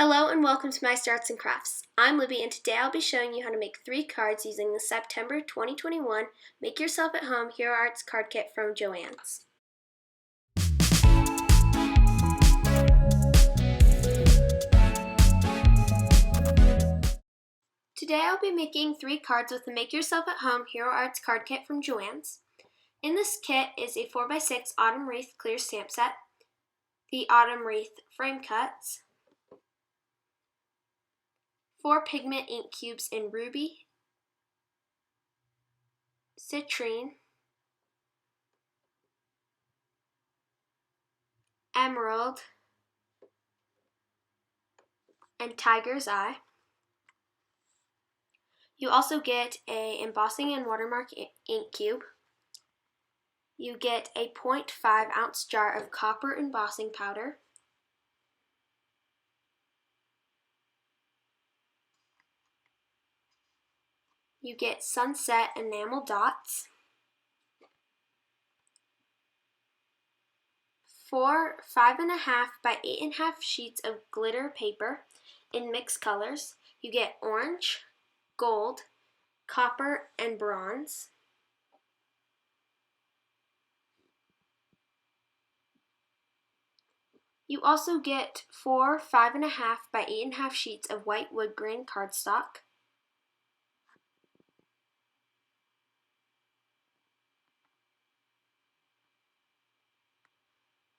Hello and welcome to my Arts and Crafts. I'm Libby and today I'll be showing you how to make 3 cards using the September 2021 Make Yourself at Home Hero Arts card kit from Joann's. Today I'll be making 3 cards with the Make Yourself at Home Hero Arts card kit from Joann's. In this kit is a 4x6 Autumn Wreath clear stamp set, the Autumn Wreath frame cuts, 4 pigment ink cubes in Ruby, Citrine, Emerald, and Tiger's Eye. You also get a embossing and watermark ink cube. You get a 0.5 ounce jar of copper embossing powder. You get sunset enamel dots. 4 5.5 by 8.5 sheets of glitter paper in mixed colors. You get orange, gold, copper, and bronze. You also get 4 5.5 by 8.5 sheets of white wood grain cardstock.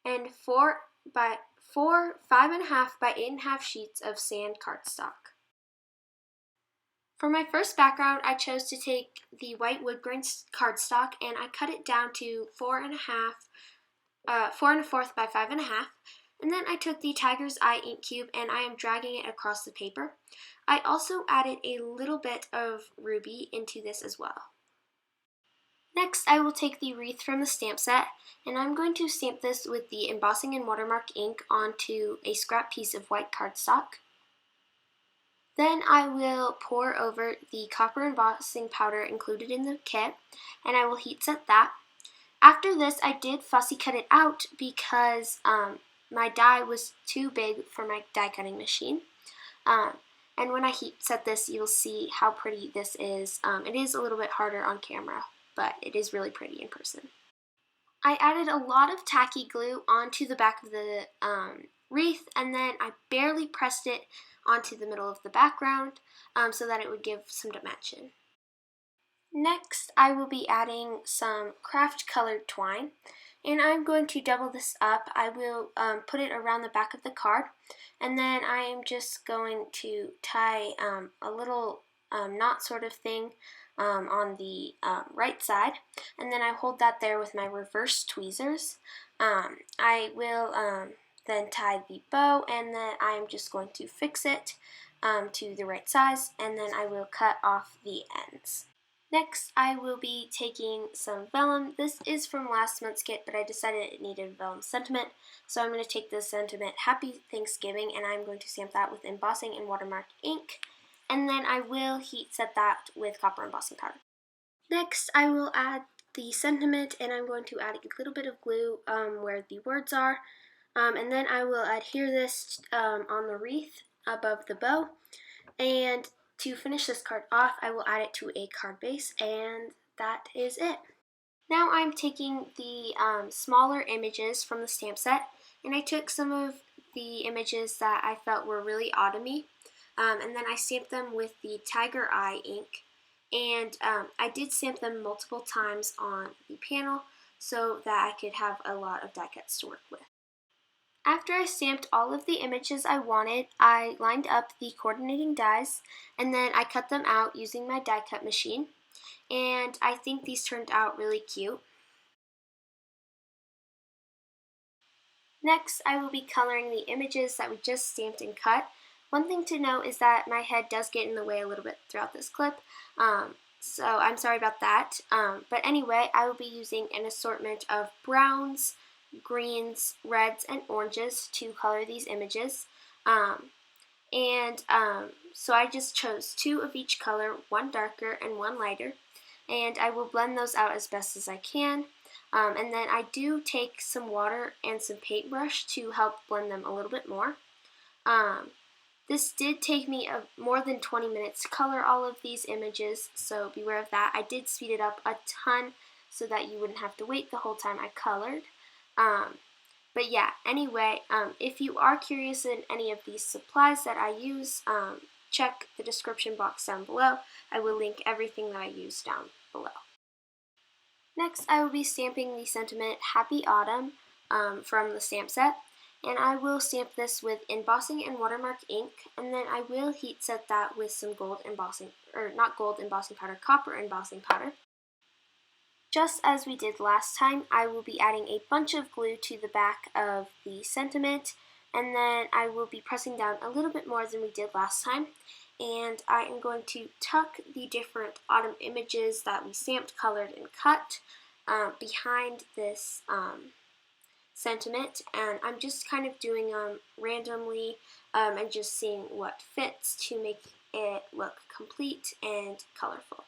And 4 5.5 by 8.5 sheets of sand cardstock. For my first background, I chose to take the white wood grain cardstock and I cut it down to 4 1/4 by 5.5. And then I took the Tiger's Eye ink cube and I am dragging it across the paper. I also added a little bit of ruby into this as well. Next, I will take the wreath from the stamp set and I'm going to stamp this with the embossing and watermark ink onto a scrap piece of white cardstock. Then I will pour over the copper embossing powder included in the kit and I will heat set that. After this, I did fussy cut it out because my die was too big for my die cutting machine. And when I heat set this, you'll see how pretty this is. It is a little bit harder on camera, but it is really pretty in person. I added a lot of tacky glue onto the back of the wreath and then I barely pressed it onto the middle of the background so that it would give some dimension. Next, I will be adding some craft colored twine and I'm going to double this up. I will put it around the back of the card and then I am just going to tie a little knot sort of thing on the right side, and then I hold that there with my reverse tweezers. I will then tie the bow and then I am just going to fix it to the right size and then I will cut off the ends. Next, I will be taking some vellum. This is from last month's kit, but I decided it needed vellum sentiment, so I'm going to take this sentiment Happy Thanksgiving and I'm going to stamp that with embossing and watermark ink. And then I will heat set that with copper embossing powder. Next, I will add the sentiment and I'm going to add a little bit of glue where the words are. And then I will adhere this on the wreath above the bow. And to finish this card off, I will add it to a card base and that is it. Now I'm taking the smaller images from the stamp set and I took some of the images that I felt were really autumny. And then I stamped them with the Tiger Eye ink, and I did stamp them multiple times on the panel so that I could have a lot of die cuts to work with. After I stamped all of the images I wanted, I lined up the coordinating dies and then I cut them out using my die cut machine, and I think these turned out really cute. Next, I will be coloring the images that we just stamped and cut. One thing to note is that my head does get in the way a little bit throughout this clip, so I'm sorry about that. But anyway, I will be using an assortment of browns, greens, reds, and oranges to color these images. So I just chose 2 of each color, one darker and one lighter, and I will blend those out as best as I can. And then I do take some water and some paintbrush to help blend them a little bit more. This did take me more than 20 minutes to color all of these images, so beware of that. I did speed it up a ton so that you wouldn't have to wait the whole time I colored. But yeah, anyway, if you are curious in any of these supplies that I use, check the description box down below. I will link everything that I use down below. Next, I will be stamping the sentiment Happy Autumn from the stamp set. And I will stamp this with embossing and watermark ink, and then I will heat set that with some gold embossing, or not gold embossing powder, copper embossing powder. Just as we did last time, I will be adding a bunch of glue to the back of the sentiment, and then I will be pressing down a little bit more than we did last time. And I am going to tuck the different autumn images that we stamped, colored, and cut behind this sentiment, and I'm just kind of doing them randomly and just seeing what fits to make it look complete and colorful.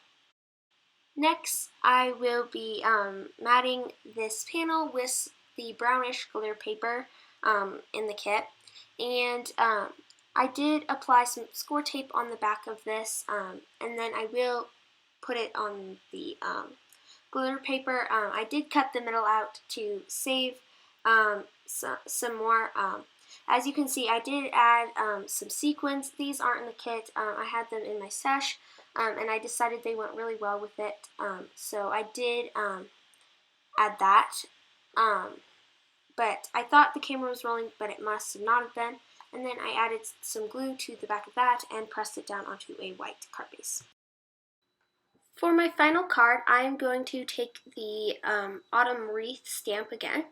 Next, I will be matting this panel with the brownish glitter paper in the kit, and I did apply some score tape on the back of this, and then I will put it on the glitter paper. I did cut the middle out to save some more. As you can see, I did add some sequins. These aren't in the kit. I had them in my stash, and I decided they went really well with it. So I did add that. But I thought the camera was rolling, but it must not have been. And then I added some glue to the back of that and pressed it down onto a white card base. For my final card, I'm going to take the autumn wreath stamp again,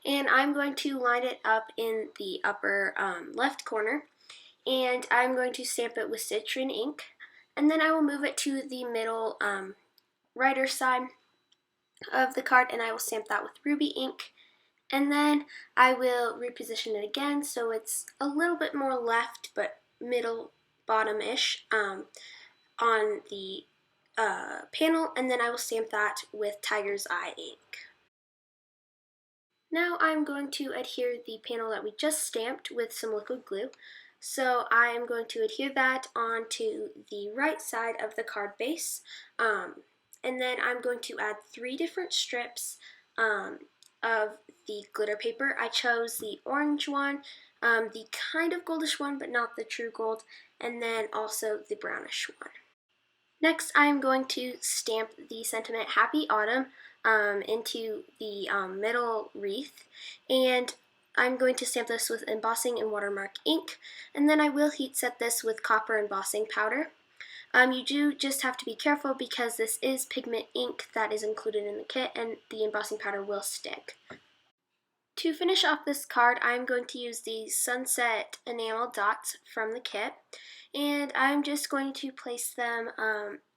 and I'm going to line it up in the upper left corner, and I'm going to stamp it with citron ink, and then I will move it to the middle righter side of the card, and I will stamp that with ruby ink, and then I will reposition it again so it's a little bit more left but middle bottom-ish on the panel, and then I will stamp that with tiger's eye ink. Now I'm going to adhere the panel that we just stamped with some liquid glue. So I am going to adhere that onto the right side of the card base, and then I'm going to add 3 different strips of the glitter paper. I chose the orange one, the kind of goldish one but not the true gold, and then also the brownish one. Next, I am going to stamp the sentiment Happy Autumn into the middle wreath, and I'm going to stamp this with embossing and watermark ink, and then I will heat set this with copper embossing powder. You do just have to be careful because this is pigment ink that is included in the kit, and the embossing powder will stick. To finish off this card, I'm going to use the sunset enamel dots from the kit, and I'm just going to place them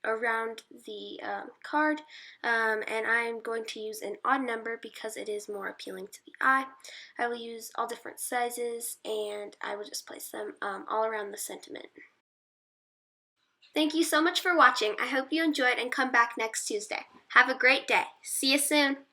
around the card, and I'm going to use an odd number because it is more appealing to the eye. I will use all different sizes, and I will just place them all around the sentiment. Thank you so much for watching. I hope you enjoyed and come back next Tuesday. Have a great day. See you soon.